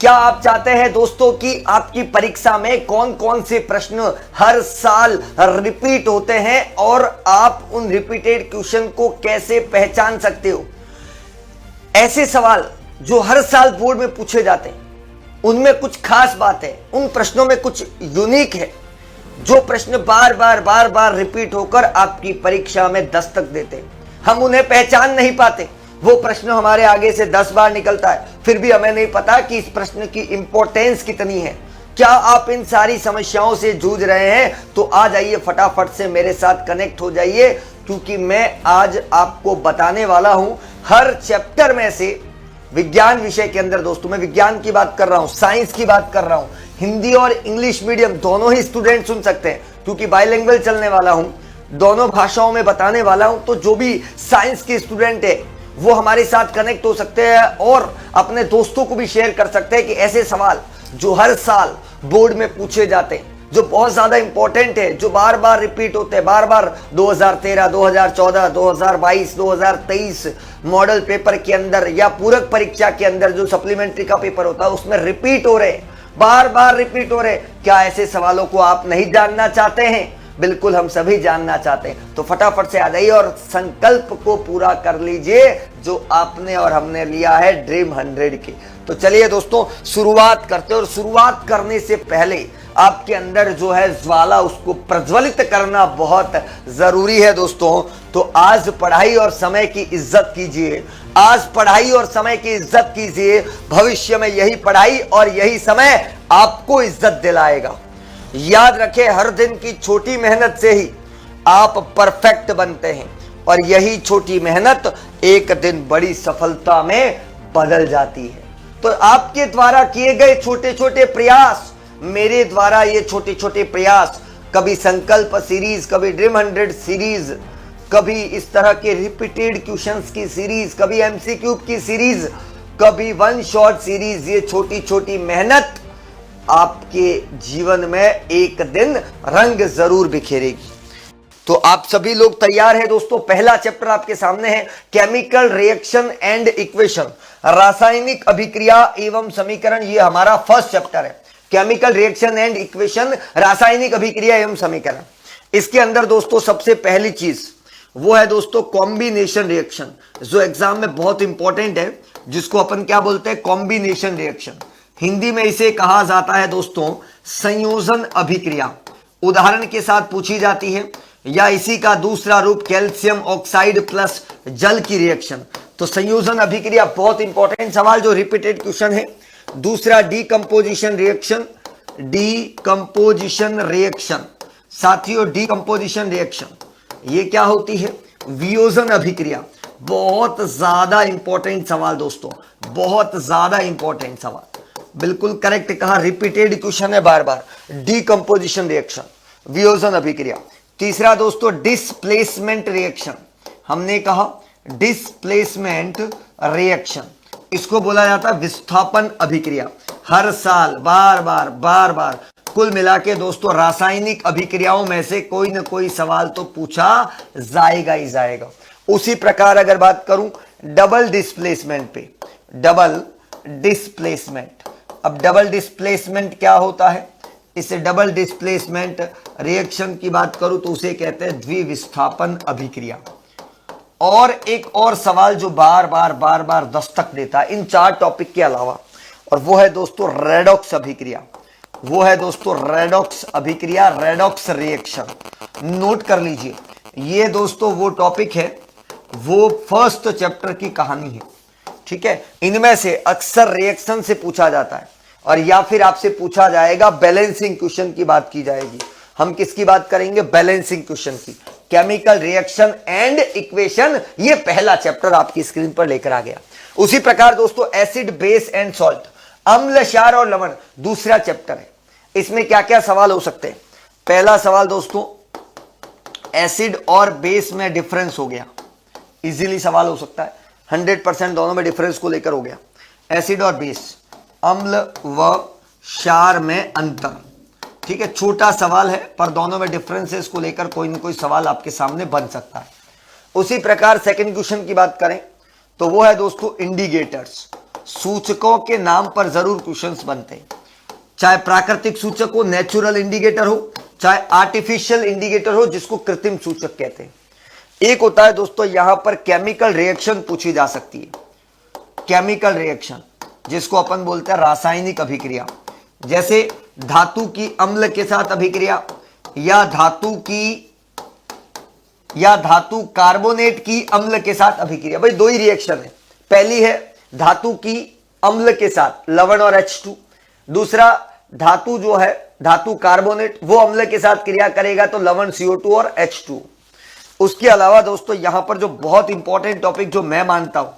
क्या आप चाहते हैं दोस्तों कि आपकी परीक्षा में कौन कौन से प्रश्न हर साल रिपीट होते हैं और आप उन रिपीटेड क्वेश्चन को कैसे पहचान सकते हो? ऐसे सवाल जो हर साल बोर्ड में पूछे जाते हैं, उनमें कुछ खास बात है, उन प्रश्नों में कुछ यूनिक है। जो प्रश्न बार बार रिपीट होकर आपकी परीक्षा में दस्तक देते हैं, हम उन्हें पहचान नहीं पाते। वो प्रश्न हमारे आगे से 10 बार निकलता है, फिर भी हमें नहीं पता कि इस प्रश्न की इंपॉर्टेंस कितनी है। क्या आप इन सारी समस्याओं से जूझ रहे हैं? तो आ जाइए, फटाफट से मेरे साथ कनेक्ट हो जाइए, क्योंकि मैं आज आपको बताने वाला हूं हर चैप्टर में से विज्ञान विषय के अंदर। दोस्तों, मैं विज्ञान की बात कर रहा हूं, साइंस की बात कर रहा हूं, हिंदी और इंग्लिश मीडियम दोनों ही स्टूडेंट सुन सकते हैं, क्योंकि बाइलिंगुअल चलने वाला हूं, दोनों भाषाओं में बताने वाला हूं। तो जो भी साइंस के स्टूडेंट है वो हमारे साथ कनेक्ट हो सकते हैं और अपने दोस्तों को भी शेयर कर सकते हैं कि ऐसे सवाल जो हर साल बोर्ड में पूछे जाते हैं, जो बहुत ज्यादा इंपॉर्टेंट है, जो बार बार रिपीट होते हैं, बार बार 2013, 2014, 2022, 2023 मॉडल पेपर के अंदर या पूरक परीक्षा के अंदर जो सप्लीमेंट्री का पेपर होता है उसमें रिपीट हो रहे, बार बार रिपीट हो रहे। क्या ऐसे सवालों को आप नहीं जानना चाहते हैं? बिल्कुल, हम सभी जानना चाहते हैं। तो फटाफट से आ जाइए और संकल्प को पूरा कर लीजिए जो आपने और हमने लिया है ड्रीम 100 के। तो चलिए दोस्तों, शुरुआत करते हैं। और शुरुआत करने से पहले आपके अंदर जो है ज्वाला, उसको प्रज्वलित करना बहुत जरूरी है दोस्तों। तो आज पढ़ाई और समय की इज्जत कीजिए, आज पढ़ाई और समय की इज्जत कीजिए। भविष्य में यही पढ़ाई और यही समय आपको इज्जत दिलाएगा। याद रखें, हर दिन की छोटी मेहनत से ही आप परफेक्ट बनते हैं और यही छोटी मेहनत एक दिन बड़ी सफलता में बदल जाती है। तो आपके द्वारा किए गए छोटे छोटे प्रयास, मेरे द्वारा ये छोटे छोटे प्रयास, कभी संकल्प सीरीज, कभी ड्रीम 100 सीरीज, कभी इस तरह के रिपीटेड क्वेश्चंस की सीरीज, कभी एमसीक्यू की सीरीज, कभी वन शॉट सीरीज, ये छोटी छोटी मेहनत आपके जीवन में एक दिन रंग जरूर बिखेरेगी। तो आप सभी लोग तैयार हैं दोस्तों? पहला चैप्टर आपके सामने है, केमिकल रिएक्शन एंड इक्वेशन, रासायनिक अभिक्रिया एवं समीकरण। ये हमारा फर्स्ट चैप्टर है, केमिकल रिएक्शन एंड इक्वेशन, रासायनिक अभिक्रिया एवं समीकरण। इसके अंदर दोस्तों सबसे पहली चीज वो है दोस्तों कॉम्बिनेशन रिएक्शन, जो एग्जाम में बहुत इंपॉर्टेंट है, जिसको अपन क्या बोलते हैं? Combination reaction. हिंदी में इसे कहा जाता है दोस्तों संयोजन अभिक्रिया। उदाहरण के साथ पूछी जाती है, या इसी का दूसरा रूप कैल्शियम ऑक्साइड प्लस जल की रिएक्शन। तो संयोजन अभिक्रिया बहुत इंपॉर्टेंट सवाल जो रिपीटेड क्वेश्चन है। दूसरा डीकंपोजिशन रिएक्शन, डीकंपोजिशन रिएक्शन। साथियों, डीकंपोजिशन रिएक्शन ये क्या होती है? वियोजन अभिक्रिया। बहुत ज्यादा इंपॉर्टेंट सवाल दोस्तों, बहुत ज्यादा इंपॉर्टेंट सवाल, बिल्कुल करेक्ट कहा, रिपीटेड क्वेश्चन है बार बार। डीकंपोजिशन रिएक्शन, वियोजन अभिक्रिया। तीसरा दोस्तों डिस्प्लेसमेंट रिएक्शन, हमने कहा डिस्प्लेसमेंट रिएक्शन, इसको बोला जाता है विस्थापन अभिक्रिया। हर साल बार बार कुल मिला के दोस्तों रासायनिक अभिक्रियाओं में से कोई ना कोई सवाल तो पूछा जाएगा ही जाएगा। उसी प्रकार अगर बात करूं डबल डिस्प्लेसमेंट पे, डबल डिस्प्लेसमेंट। अब डबल डिस्प्लेसमेंट क्या होता है? इसे डबल डिस्प्लेसमेंट रिएक्शन की बात करूं तो उसे कहते हैं द्विविस्थापन अभिक्रिया। और एक और सवाल जो बार बार दस्तक देता है इन चार टॉपिक के अलावा, और वो है दोस्तों रेडॉक्स अभिक्रिया। वो है दोस्तों रेडॉक्स अभिक्रिया, रेडॉक्स रिएक्शन। नोट कर लीजिए, ये दोस्तों वो टॉपिक है, वो फर्स्ट चैप्टर की कहानी है, ठीक है। इनमें से अक्सर रिएक्शन से पूछा जाता है, और या फिर आपसे पूछा जाएगा बैलेंसिंग क्वेश्चन की बात की जाएगी। हम किसकी बात करेंगे? बैलेंसिंग क्वेश्चन की। केमिकल रिएक्शन एंड इक्वेशन, ये पहला चैप्टर आपकी स्क्रीन पर लेकर आ गया। उसी प्रकार दोस्तों एसिड बेस एंड सॉल्ट, अम्ल क्षार और लवण, दूसरा चैप्टर है। इसमें क्या क्या सवाल हो सकते हैं? पहला सवाल दोस्तों एसिड और बेस में डिफरेंस हो गया, इजीली सवाल हो सकता है, 100% दोनों में डिफरेंस को लेकर हो गया। एसिड और बेस, अम्ल व क्षार में अंतर, ठीक है, छोटा सवाल है पर दोनों में डिफरेंसेस को लेकर कोई ना कोई सवाल आपके सामने बन सकता है। उसी प्रकार सेकंड क्वेश्चन की बात करें तो वो है दोस्तों इंडिकेटर्स, सूचकों के नाम पर जरूर क्वेश्चंस बनते हैं, चाहे प्राकृतिक सूचक हो, नेचुरल इंडिकेटर हो, चाहे आर्टिफिशियल इंडिकेटर हो जिसको कृत्रिम सूचक कहते हैं। एक होता है दोस्तों यहां पर केमिकल रिएक्शन पूछी जा सकती है, केमिकल रिएक्शन जिसको अपन बोलते हैं रासायनिक अभिक्रिया, जैसे धातु की अम्ल के साथ अभिक्रिया या धातु कार्बोनेट की अम्ल के साथ अभिक्रिया। भाई दो ही रिएक्शन है, पहली है धातु की अम्ल के साथ लवण और H2, दूसरा धातु जो है धातु कार्बोनेट वो अम्ल के साथ क्रिया करेगा तो लवण CO2 और H2। उसके अलावा दोस्तों यहां पर जो बहुत इंपॉर्टेंट टॉपिक जो मैं मानता हूं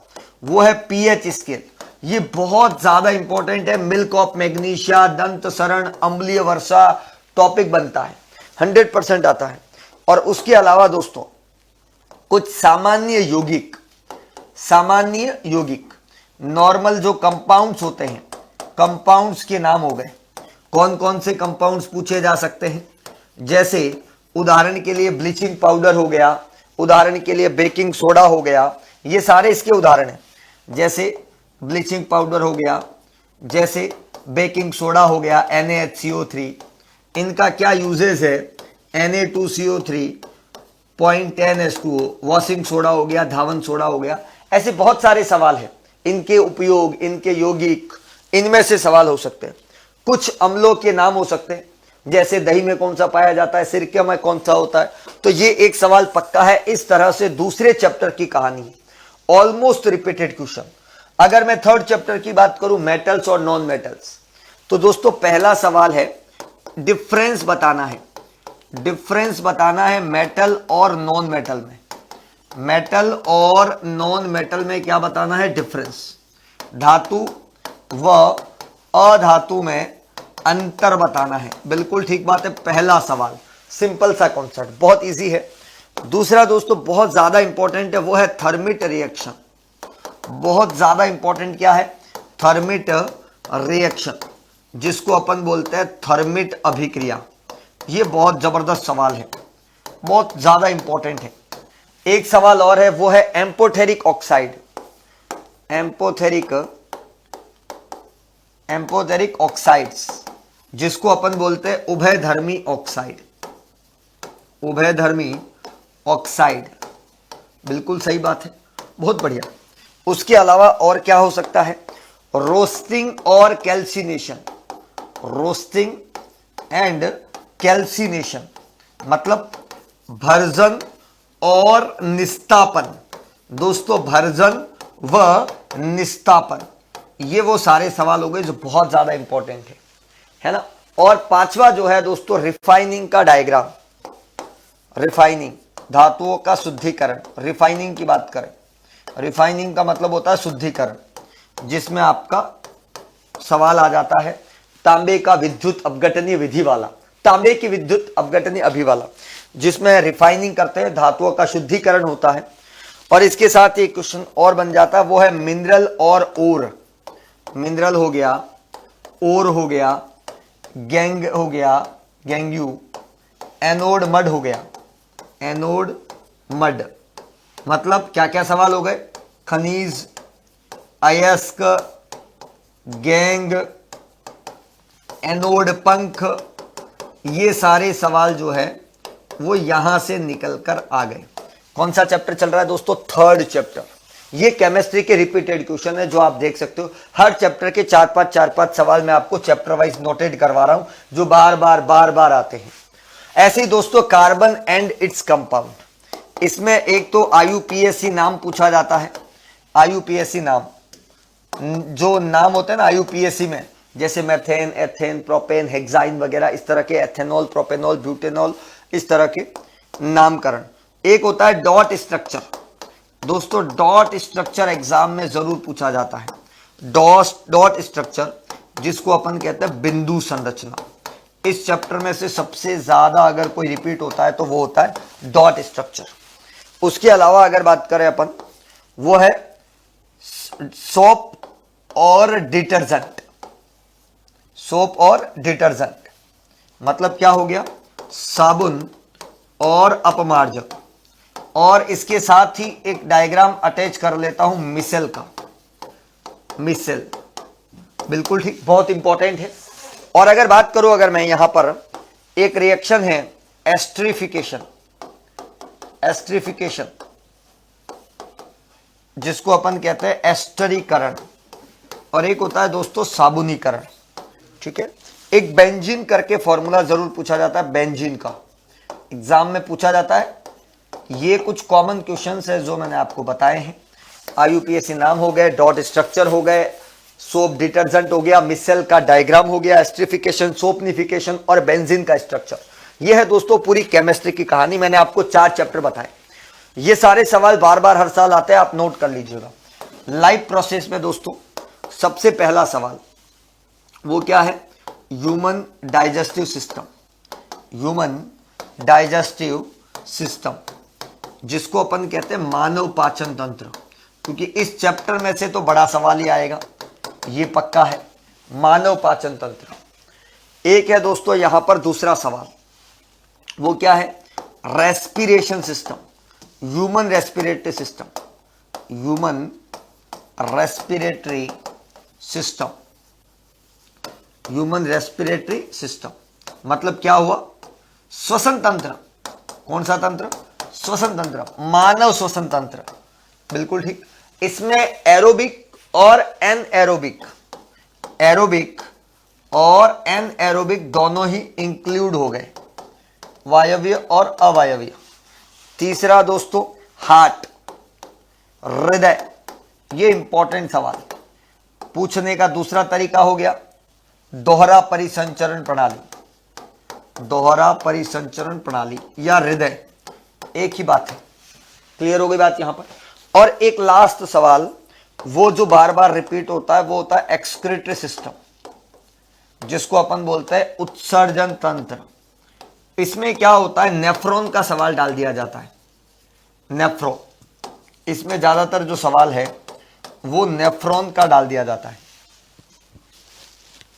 वो है पीएच स्केल। ये बहुत ज्यादा इंपॉर्टेंट है, मिल्क ऑफ मैग्नीशिया, दंत सरण, अम्लीय वर्षा टॉपिक बनता है, 100% आता है। और उसके अलावा दोस्तों कुछ सामान्य यौगिक नॉर्मल जो कंपाउंड्स होते हैं, कंपाउंड्स के नाम हो गए, कौन कौन से कंपाउंड्स पूछे जा सकते हैं, जैसे उदाहरण के लिए ब्लीचिंग पाउडर हो गया, उदाहरण के लिए बेकिंग सोडा हो गया, ये सारे इसके उदाहरण हैं। जैसे ब्लीचिंग पाउडर हो गया, जैसे बेकिंग सोडा हो गया NaHCO3, इनका क्या यूजेस है, Na2CO3, 0.10H2O, वॉशिंग सोडा हो गया, धावन सोडा हो गया। ऐसे बहुत सारे सवाल हैं, इनके उपयोग, इनके यौगिक, इनमें से सवाल हो सकते हैं। कुछ अम्लों के नाम हो सकते हैं, जैसे दही में कौन सा पाया जाता है, सिरके में कौन सा होता है, तो ये एक सवाल पक्का है। इस तरह से दूसरे चैप्टर की कहानी है, ऑलमोस्ट रिपीटेड क्वेश्चन। अगर मैं थर्ड चैप्टर की बात करूं, मेटल्स और नॉन मेटल्स, तो दोस्तों पहला सवाल है डिफरेंस बताना है, डिफरेंस बताना है मेटल और नॉन मेटल में। मेटल और नॉन मेटल में क्या बताना है, डिफरेंस, धातु व अधातु में अंतर बताना है। बिल्कुल ठीक बात है, पहला सवाल सिंपल सा कॉन्सेप्ट, बहुत इजी है। दूसरा दोस्तों बहुत ज्यादा इंपॉर्टेंट है, वो है थर्मिट रिएक्शन। बहुत ज्यादा इंपॉर्टेंट क्या है, थर्मिट रिएक्शन, जिसको अपन बोलते हैं थर्मिट अभिक्रिया। ये बहुत जबरदस्त सवाल है, बहुत ज्यादा इंपॉर्टेंट है। एक सवाल और है, वो है एम्पोथेरिक ऑक्साइड, एम्पोथेरिक ऑक्साइड्स, जिसको अपन बोलते हैं उभयधर्मी ऑक्साइड, उभयधर्मी ऑक्साइड। बिल्कुल सही बात है, बहुत बढ़िया। उसके अलावा और क्या हो सकता है, रोस्टिंग और कैल्सिनेशन, रोस्टिंग एंड कैल्सिनेशन मतलब भर्जन और निस्तापन। दोस्तों भर्जन व निस्तापन, ये वो सारे सवाल हो गए जो बहुत ज्यादा इंपॉर्टेंट है ना। और पांचवा जो है दोस्तों रिफाइनिंग का डायग्राम, रिफाइनिंग धातुओं का शुद्धिकरण, रिफाइनिंग की बात करें, रिफाइनिंग का मतलब होता है शुद्धिकरण, जिसमें आपका सवाल आ जाता है तांबे का विद्युत अपघटनीय विधि वाला, तांबे की विद्युत अपघटनीय अभी वाला, जिसमें रिफाइनिंग करते हैं, धातुओं का शुद्धिकरण होता है। और इसके साथ एक क्वेश्चन और बन जाता है, वो है मिनरल और ओर। मिनरल हो गया, ओर हो गया, गैंग हो गया, गैंग्यू, एनोड मड हो गया, एनोड मड मतलब क्या क्या सवाल हो गए, खनिज, अयस्क, गैंग, एनोड पंख, ये सारे सवाल जो है वो यहां से निकल कर आ गए। कौन सा चैप्टर चल रहा है दोस्तों, थर्ड चैप्टर। ये केमिस्ट्री के रिपीटेड क्वेश्चन है जो आप देख सकते हो, हर चैप्टर के चार पांच सवाल मैं आपको चैप्टर वाइज नोटेड करवा रहा हूं, जो बार बार आते हैं। ऐसे ही दोस्तों कार्बन एंड इट्स कंपाउंड, इसमें एक तो IUPAC नाम पूछा जाता है। IUPAC नाम, जो नाम होते हैं ना IUPAC में, जैसे मेथेन, एथेन, प्रोपेन, हेक्साइन वगैरह, इस तरह के एथेनॉल, प्रोपेनॉल, ब्यूटेनॉल, इस तरह के नामकरण। एक होता है डॉट स्ट्रक्चर। दोस्तों डॉट स्ट्रक्चर एग्जाम में जरूर पूछा जाता है, डॉट स्ट्रक्चर, जिसको अपन कहते हैं बिंदु संरचना। इस चैप्टर में से सबसे ज्यादा अगर कोई रिपीट होता है तो वो होता है डॉट स्ट्रक्चर। उसके अलावा अगर बात करें अपन, वो है सोप और डिटर्जेंट। सोप और डिटर्जेंट मतलब क्या हो गया, साबुन और अपमार्जक। और इसके साथ ही एक डायग्राम अटैच कर लेता हूं मिसेल का। मिसेल, बिल्कुल ठीक, बहुत इंपॉर्टेंट है। और अगर बात करूं, अगर मैं यहां पर एक रिएक्शन है एस्ट्रिफिकेशन, एस्ट्रिफिकेशन जिसको अपन कहते हैं एस्टरीकरण, और एक होता है दोस्तों साबुनीकरण, ठीक है। एक बेंजीन करके फॉर्मूला जरूर पूछा जाता है, बेंजीन का एग्जाम में पूछा जाता है। ये कुछ कॉमन क्वेश्चंस है जो मैंने आपको बताए हैं। IUPAC नाम हो गए, डॉट स्ट्रक्चर हो गए, सोप डिटर्जेंट हो गया, मिसेल का डायग्राम हो गया, एस्ट्रिफिकेशन, सोपनिफिकेशन और बेंजीन का स्ट्रक्चर। ये है दोस्तों पूरी केमिस्ट्री की कहानी। मैंने आपको 4 चैप्टर बताए। ये सारे सवाल बार बार हर साल आते हैं, आप नोट कर लीजिएगा। लाइफ प्रोसेस में दोस्तों सबसे पहला सवाल वो क्या है, human digestive system, human digestive system जिसको अपन कहते हैं मानव पाचन तंत्र, क्योंकि इस चैप्टर में से तो बड़ा सवाल ही आएगा, ये पक्का है, मानव पाचन तंत्र। एक है दोस्तों यहां पर दूसरा सवाल, वो क्या है, respiration system, human respiratory system, human respiratory system, human respiratory system मतलब क्या हुआ, श्वसन तंत्र। कौन सा तंत्र, श्वसन तंत्र, मानव श्वसन तंत्र, बिल्कुल ठीक। इसमें एरोबिक और एनएरोबिक, एरोबिक और एनएरोबिक दोनों ही इंक्लूड हो गए, वायवीय और अवायवीय। तीसरा दोस्तों हार्ट, हृदय, ये इंपॉर्टेंट सवाल पूछने का दूसरा तरीका हो गया दोहरा परिसंचरण प्रणाली, दोहरा परिसंचरण प्रणाली या हृदय, एक ही बात है। क्लियर हो गई बात यहां पर। और एक लास्ट सवाल वो जो बार बार रिपीट होता है वो होता है एक्सक्रीटरी सिस्टम, जिसको अपन बोलते हैं उत्सर्जन तंत्र। इसमें क्या होता है, नेफ्रॉन का सवाल डाल दिया जाता है, नेफ्रॉन, इसमें ज्यादातर जो सवाल है वो नेफ्रॉन का डाल दिया जाता है,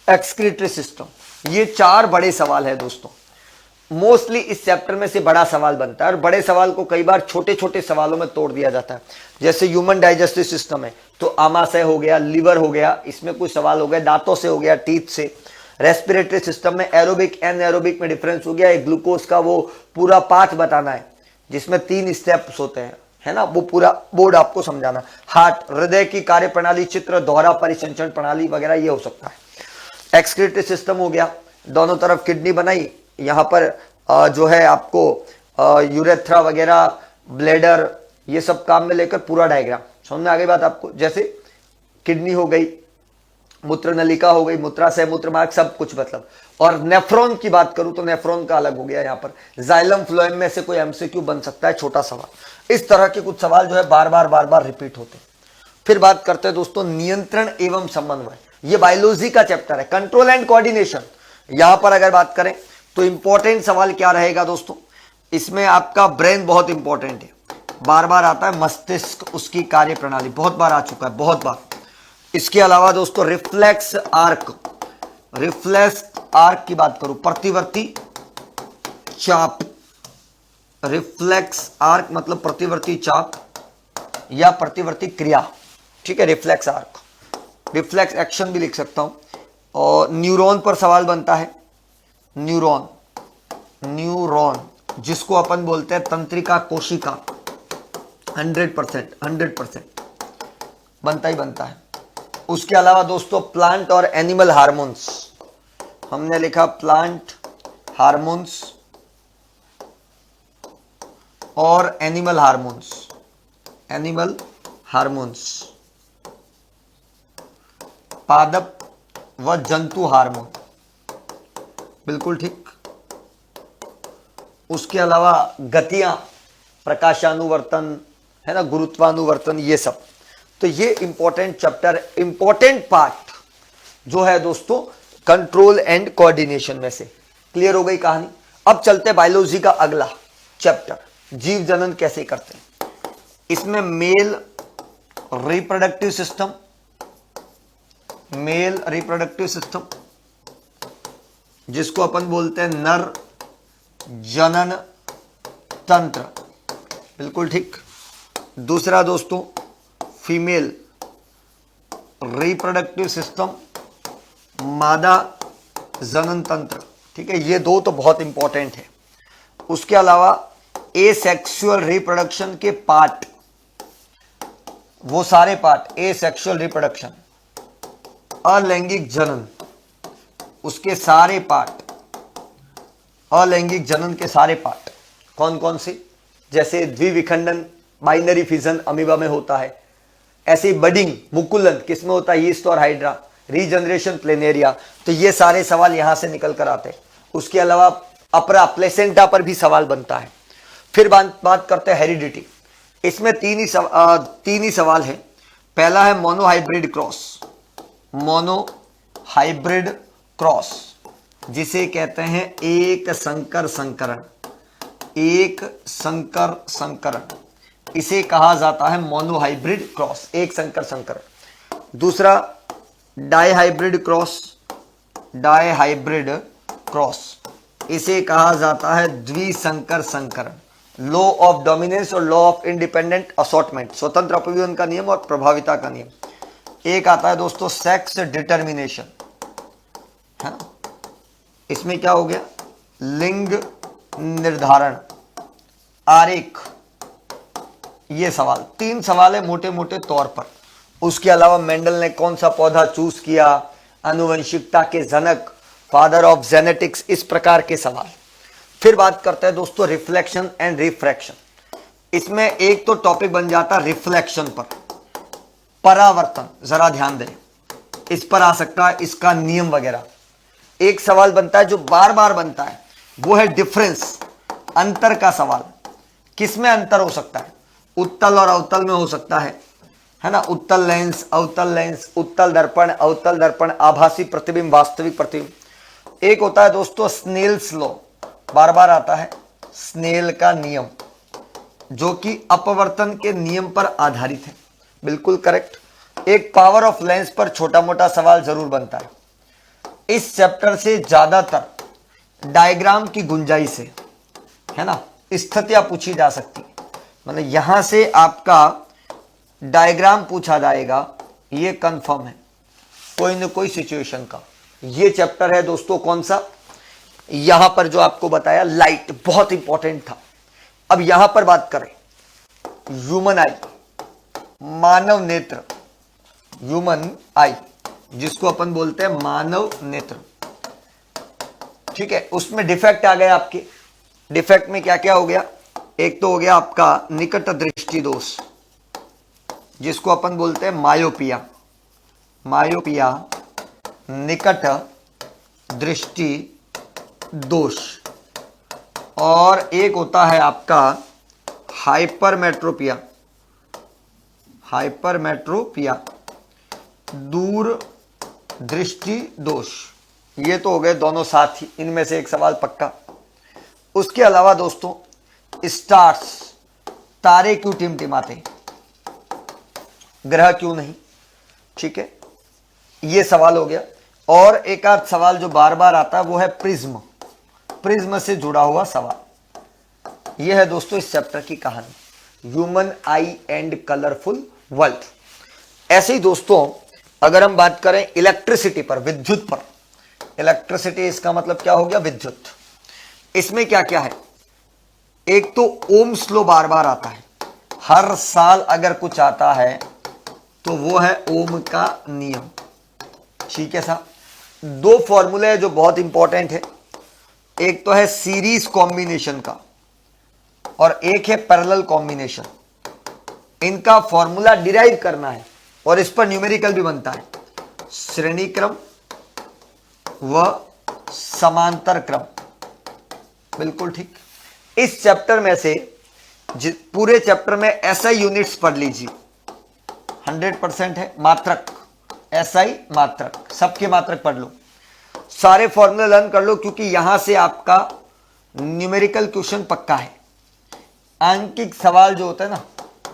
एक्सक्रीटरी सिस्टम। ये 4 बड़े सवाल है दोस्तों। मोस्टली इस चैप्टर में से बड़ा सवाल बनता है और बड़े सवाल को कई बार छोटे छोटे सवालों में तोड़ दिया जाता है। जैसे ह्यूमन डाइजेस्टिव सिस्टम है तो आमाशय हो गया, लीवर हो गया, इसमें कुछ सवाल हो गया, दांतों से हो गया, टीथ से। रेस्पिरेटरी सिस्टम में एरोबिक एनएरोबिक में डिफरेंस हो गया, एक ग्लूकोज का वो पूरा पाथ बताना है जिसमें 3 स्टेप्स होते हैं, है ना, वो पूरा बोर्ड आपको समझाना। हार्ट, हृदय की कार्य प्रणाली चित्र, दोहरा परिसंचरण प्रणाली वगैरह ये हो सकता है। एक्सक्रीटरी सिस्टम हो गया, दोनों तरफ किडनी बनाई, यहाँ पर जो है आपको यूरेथ्रा वगैरह, ब्लेडर, ये सब काम में लेकर पूरा डायग्राम समझ में आ गई बात आपको। जैसे किडनी हो गई, मूत्र नलिका हो गई, मूत्राशय, मूत्र मार्ग, सब कुछ मतलब। और नेफ्रॉन की बात करूं तो नेफ्रॉन का अलग हो गया यहाँ पर। जाइलम फ्लोएम में से कोई MCQ बन सकता है, छोटा सवाल। इस तरह के कुछ सवाल जो है बार बार रिपीट होते हैं। फिर बात करते हैं दोस्तों नियंत्रण एवं समन्वय, ये बायोलॉजी का चैप्टर है, कंट्रोल एंड कोऑर्डिनेशन। यहां पर अगर बात करें तो इंपॉर्टेंट सवाल क्या रहेगा दोस्तों, इसमें आपका ब्रेन बहुत इंपॉर्टेंट है, बार बार आता है मस्तिष्क, उसकी कार्य प्रणाली बहुत बार आ चुका है, बहुत बार। इसके अलावा दोस्तों रिफ्लेक्स आर्क, रिफ्लेक्स आर्क की बात करूं, प्रतिवर्ती चाप, रिफ्लेक्स आर्क मतलब प्रतिवर्ती चाप या प्रतिवर्ती क्रिया, ठीक है, रिफ्लेक्स आर्क, रिफ्लेक्स एक्शन भी लिख सकता हूं। और न्यूरॉन पर सवाल बनता है, न्यूरॉन, न्यूरॉन जिसको अपन बोलते हैं तंत्रिका कोशिका, 100% बनता ही बनता है। उसके अलावा दोस्तों प्लांट और एनिमल हार्मोन्स, हमने लिखा प्लांट हार्मोन्स और एनिमल हार्मोन्स, एनिमल हार्मोन्स, पादप व जंतु हार्मोन, बिल्कुल ठीक। उसके अलावा गतियां, प्रकाशानुवर्तन, है ना, गुरुत्वानुवर्तन, ये सब। तो ये इंपॉर्टेंट चैप्टर, इंपॉर्टेंट पार्ट जो है दोस्तों कंट्रोल एंड कोऑर्डिनेशन में से। क्लियर हो गई कहानी। अब चलते बायोलॉजी का अगला चैप्टर, जीव जनन कैसे करते हैं। इसमें male reproductive system, male reproductive system जिसको अपन बोलते हैं नर जनन तंत्र, बिल्कुल ठीक। दूसरा दोस्तों फीमेल रिप्रोडक्टिव सिस्टम, मादा जनन तंत्र, ठीक है, ये दो तो बहुत इंपॉर्टेंट है। उसके अलावा एसेक्सुअल रिप्रोडक्शन के पार्ट, वो सारे पार्ट, एसेक्सुअल रिप्रोडक्शन, अलैंगिक जनन, उसके सारे पार्ट, अलैंगिक जनन के सारे पार्ट कौन कौन से, जैसे द्विविखंडन, बाइनरी फिजन अमीबा में होता है, ऐसे बडिंग, मुकुलन किसमें होता है, यीस्ट और हाइड्रा, रीजनरेशन प्लेनेरिया, तो ये सारे सवाल यहां से निकल कर आते हैं। उसके अलावा अपरा प्लेसेंटा पर भी सवाल बनता है। फिर बात करते हैं हेरिडिटी। इसमें तीन ही सवाल है। पहला है मोनोहाइब्रिड क्रॉस, मोनोहाइब्रिड क्रॉस जिसे कहते हैं एक संकर संकरण, एक संकर संकरण, इसे कहा जाता है मोनोहाइब्रिड क्रॉस, एक संकर संकरण। दूसरा डाइहाइब्रिड क्रॉस, डाइहाइब्रिड क्रॉस, इसे कहा जाता है द्विसंकर संकरण, लॉ ऑफ डोमिनेंस और लॉ ऑफ इंडिपेंडेंट असॉर्टमेंट, स्वतंत्र अपव्यवन का नियम और प्रभाविता का नियम। एक आता है दोस्तों सेक्स डिटर्मिनेशन, है ना, इसमें क्या हो गया, लिंग निर्धारण, आरेख, ये सवाल, तीन सवाल है मोटे मोटे तौर पर। उसके अलावा मेंडल ने कौन सा पौधा चूज किया, आनुवंशिकता के जनक, फादर ऑफ जेनेटिक्स, इस प्रकार के सवाल। फिर बात करते हैं दोस्तों रिफ्लेक्शन एंड रिफ्रैक्शन। इसमें एक तो टॉपिक बन जाता है रिफ्लेक्शन पर, परावर्तन, जरा ध्यान दें, इस पर आ सकता है, इसका नियम वगैरह। एक सवाल बनता है जो बार बार बनता है, वो है डिफरेंस, अंतर का सवाल। किसमें अंतर हो सकता है, उत्तल और अवतल में हो सकता है ना, उत्तल लेंस, अवतल लेंस, उत्तल दर्पण, अवतल दर्पण, आभासी प्रतिबिंब, वास्तविक प्रतिबिंब। एक होता है दोस्तों स्नेल्स लॉ, बार बार आता है, स्नेल का नियम, जो कि अपवर्तन के नियम पर आधारित है, बिल्कुल करेक्ट। एक पावर ऑफ लेंस पर छोटा मोटा सवाल जरूर बनता है। इस चैप्टर से ज्यादातर डायग्राम की गुंजाइश है, है ना, स्थितियां पूछी जा सकती, मतलब यहां से आपका डायग्राम पूछा जाएगा, ये कंफर्म है, कोई न कोई सिचुएशन का। ये चैप्टर है दोस्तों कौन सा, यहां पर जो आपको बताया लाइट, बहुत इंपॉर्टेंट था। अब यहां पर बात करें ह्यूमन आई, मानव नेत्र, ह्यूमन आई, जिसको अपन बोलते हैं मानव नेत्र, ठीक है। उसमें डिफेक्ट आ गए आपके, डिफेक्ट में क्या क्या हो गया, एक तो हो गया आपका निकट दृष्टि दोष, जिसको अपन बोलते हैं मायोपिया, मायोपिया, निकट दृष्टि दोष। और एक होता है आपका हाइपरमेट्रोपिया, हाइपरमेट्रोपिया, दूर दृष्टि दोष। ये तो हो गए दोनों साथ ही, इनमें से एक सवाल पक्का। उसके अलावा दोस्तों स्टार्स, तारे क्यों टिमटिमाते, ग्रह क्यों नहीं, ठीक है, ये सवाल हो गया। और एक आध सवाल जो बार बार आता है वो है प्रिज्म, प्रिज्म से जुड़ा हुआ सवाल। यह है दोस्तों इस चैप्टर की कहानी, human I and colourful world. ऐसे ही दोस्तों अगर हम बात करें इलेक्ट्रिसिटी पर, विद्युत पर, इलेक्ट्रिसिटी इसका मतलब क्या हो गया, विद्युत। इसमें क्या क्या है, एक तो ओम्स लॉ बार बार आता है, हर साल अगर कुछ आता है तो वो है ओम का नियम, ठीक है साहब। दो फॉर्मूले है जो बहुत इंपॉर्टेंट है, एक तो है सीरीज कॉम्बिनेशन का और एक है पैरेलल कॉम्बिनेशन। इनका फॉर्मूला डिराइव करना है और इस पर न्यूमेरिकल भी बनता है, श्रेणी क्रम व समांतर क्रम, बिल्कुल ठीक। इस चैप्टर में से पूरे चैप्टर में एसआई यूनिट्स पढ़ लीजिए, 100% है, मात्रक, एसआई मात्रक, सबके मात्रक पढ़ लो, सारे फॉर्मूले लर्न कर लो, क्योंकि यहां से आपका न्यूमेरिकल क्वेश्चन पक्का है। आंकिक सवाल जो होता है ना,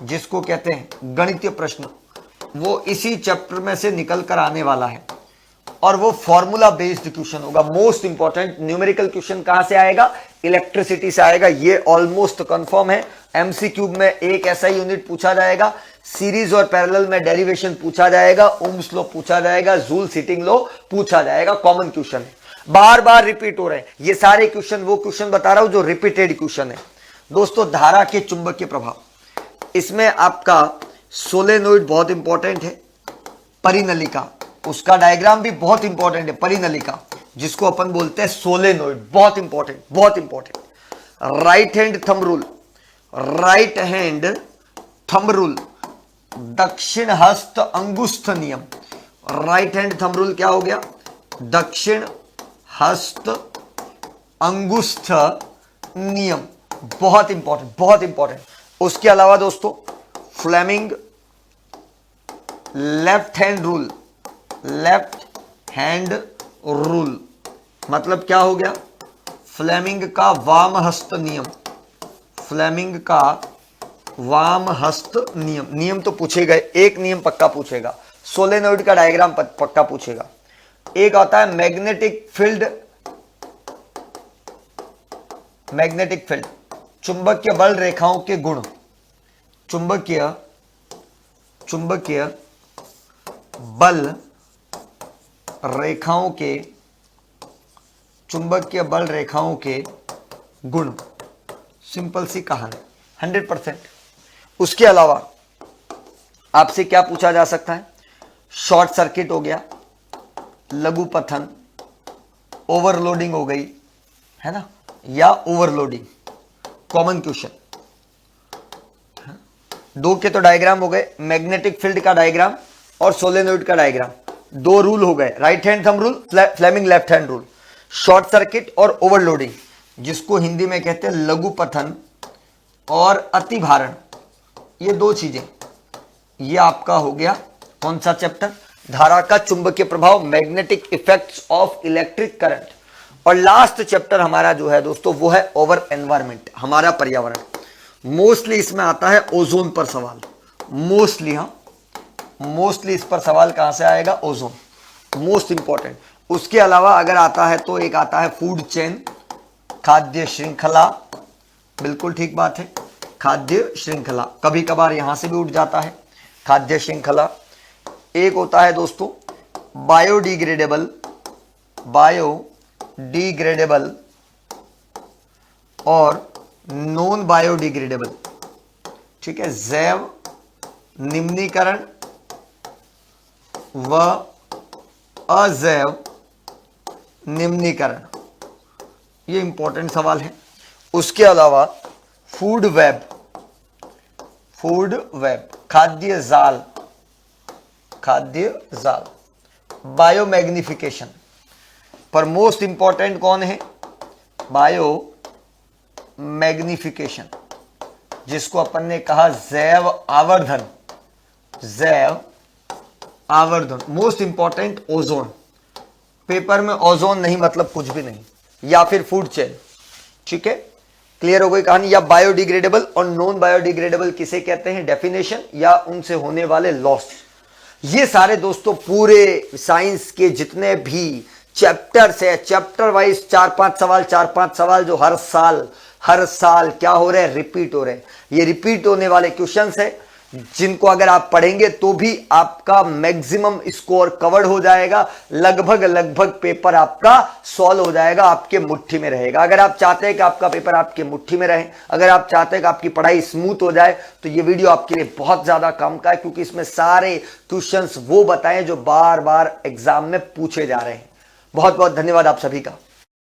जिसको कहते हैं गणितीय प्रश्न, वो इसी चैप्टर में से निकल कर आने वाला है। और वो फॉर्मूला बेस्ड क्वेश्चन होगा। मोस्ट इंपॉर्टेंट न्यूमेरिकल क्वेश्चन कहां से आएगा? इलेक्ट्रिसिटी से आएगा, ये ऑलमोस्ट कंफर्म है। एमसीक्यू में एक ऐसा यूनिट पूछा जाएगा, सीरीज और पैरेलल में डेरिवेशन पूछा जाएगा, ओम्स लॉ पूछा जाएगा, जूल हीटिंग लॉ पूछा जाएगा। कॉमन क्वेश्चन है, बार बार रिपीट हो रहे हैं ये सारे क्वेश्चन। वो क्वेश्चन बता रहा हूं जो रिपीटेड क्वेश्चन है। दोस्तों, धारा के चुंबकीय प्रभाव, इसमें आपका सोलेनोइड बहुत इंपॉर्टेंट है, परिनलिका उसका डायग्राम भी बहुत इंपॉर्टेंट है, परिनलिका जिसको अपन बोलते हैं सोलेनोइड, बहुत इंपॉर्टेंट, बहुत important. Right hand thumb rule, right hand thumb rule, दक्षिण हस्त अंगुष्ठ नियम। राइट हैंड थंब रूल क्या हो गया? दक्षिण हस्त अंगुष्ठ नियम, बहुत इंपॉर्टेंट, बहुत इंपॉर्टेंट। उसके अलावा दोस्तों Fleming left hand rule, left hand rule मतलब क्या हो गया? फ्लेमिंग का वाम हस्त नियम, फ्लेमिंग का वाम हस्त नियम। नियम तो पूछेगा, एक नियम पक्का पूछेगा, सोलेनोइड का डायग्राम पक्का पूछेगा। एक आता है मैग्नेटिक फील्ड, मैग्नेटिक फील्ड चुंबकीय बल रेखाओं के गुण, चुंबकीय बल रेखाओं के, चुंबकीय बल रेखाओं के गुण। सिंपल सी कहानी, 100%। उसके अलावा आपसे क्या पूछा जा सकता है? शॉर्ट सर्किट हो गया, लघु पथन, ओवरलोडिंग हो गई है ना, या ओवरलोडिंग। कॉमन क्वेश्चन, दो के तो डायग्राम हो गए, मैग्नेटिक फील्ड का डायग्राम और सोलेनोइड का डायग्राम। दो रूल हो गए, right hand thumb rule, Fleming left hand rule. Short circuit और ओवरलोडिंग, जिसको हिंदी में कहते हैं लघु पथन और अतिभारण, ये दो चीजें, ये आपका हो गया कौन सा चैप्टर? धारा का चुंबकीय प्रभाव, magnetic effects of electric current. और लास्ट चैप्टर हमारा जो है दोस्तों वो है ओवर एनवायरमेंट, हमारा पर्यावरण। मोस्टली इसमें आता है ओजोन पर सवाल, मोस्टली। हाँ, मोस्टली इस पर सवाल कहां से आएगा? Ozone, most important. उसके अलावा अगर आता है तो एक आता है फूड चेन, खाद्य श्रृंखला, बिल्कुल ठीक बात है, खाद्य श्रृंखला। कभी कभार यहां से भी उठ जाता है खाद्य श्रृंखला। एक होता है दोस्तों बायोडिग्रेडेबल, बायोडिग्रेडेबल और नॉन बायोडिग्रेडेबल, ठीक है, जैव निम्नीकरण व अजैव निम्नीकरण, ये इंपॉर्टेंट सवाल है। उसके अलावा फूड वेब, फूड वेब, खाद्य जाल, खाद्य जाल, बायोमैग्निफिकेशन। पर मोस्ट इंपॉर्टेंट कौन है? बायो मैग्निफिकेशन, जिसको अपन ने कहा जैव आवर्धन, जैव आवर्धन। मोस्ट इंपॉर्टेंट ओजोन, पेपर में ओजोन नहीं मतलब कुछ भी नहीं, या फिर फूड चेन, ठीक है, क्लियर हो गई कहानी। या बायोडिग्रेडेबल और नॉन बायोडिग्रेडेबल किसे कहते हैं, डेफिनेशन या उनसे होने वाले लॉस। ये सारे दोस्तों पूरे साइंस के जितने भी चैप्टर्स है, चैप्टर वाइज 4-5 सवाल जो हर साल क्या हो रहे हैं, रिपीट हो रहे हैं। ये रिपीट होने वाले क्वेश्चंस है जिनको अगर आप पढ़ेंगे तो भी आपका मैक्सिमम स्कोर कवर्ड हो जाएगा, लगभग पेपर आपका सॉल्व हो जाएगा, आपके मुट्ठी में रहेगा। अगर आप चाहते हैं कि आपका पेपर आपके मुट्ठी में रहे, अगर आप चाहते हैं कि आपकी पढ़ाई स्मूथ हो जाए, तो ये वीडियो आपके लिए बहुत ज्यादा काम का है, क्योंकि इसमें सारे क्वेश्चंस वो बताएं जो बार बार एग्जाम में पूछे जा रहे हैं। बहुत बहुत धन्यवाद आप सभी का।